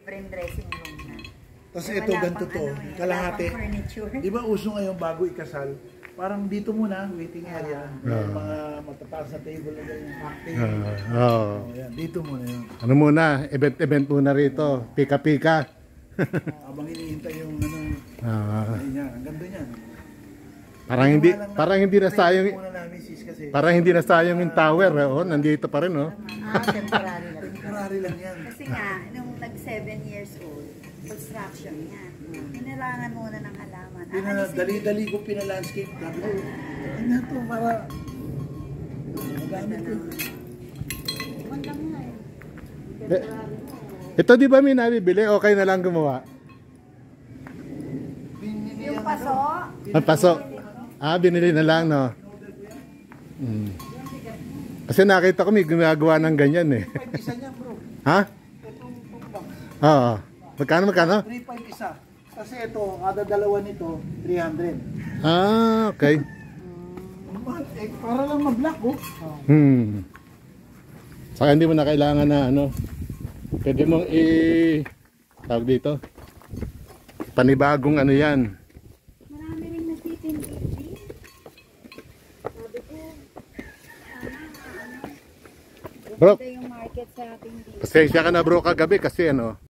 Frame dressing room na. Tapos Eh, ito, wala ganito pang to, ano eh, kalahati. wala pang furniture. Di ba uso ngayon bago ikasal? Parang dito muna, waiting area. May mga matataas na table na ganyan. Cocktail. Yan, dito muna yun. Ano muna, event muna rito, pika-pika. Habang hinihintay yung ano, ayun yan, ang ganda niyan. Parang hindi na sayang, Muna namin sis kasi. parang hindi na sayang yung tower, nandito pa rin, Temporary lang. Temporary lang yan. Kasi nga, nung nag 7 years old, construction niya. Pinalangan muna ng halaman. Dali-dali ko pinalandscape. Sabi ko, ano na to, para magamit ko. Ito di ba may nabibili? Okay na lang gumawa. Yung paso, Ang paso. Binili na lang, no? Kasi nakita ko may gumagawa ng ganyan, eh. 3.5 isa niya, bro. Ha? Itong box. Oo. Magkano? 3.5 isa. Kasi ito, kada dalawa nito, 300. Okay. Para lang mag-block, oh. Saka hindi mo na kailangan na pwede mong tawag dito, panibagong ano yan. marami rin nagtitindi. Sabi ko, Bro, ito yung market sa ating dito. pasensya ka na bro kagabi kasi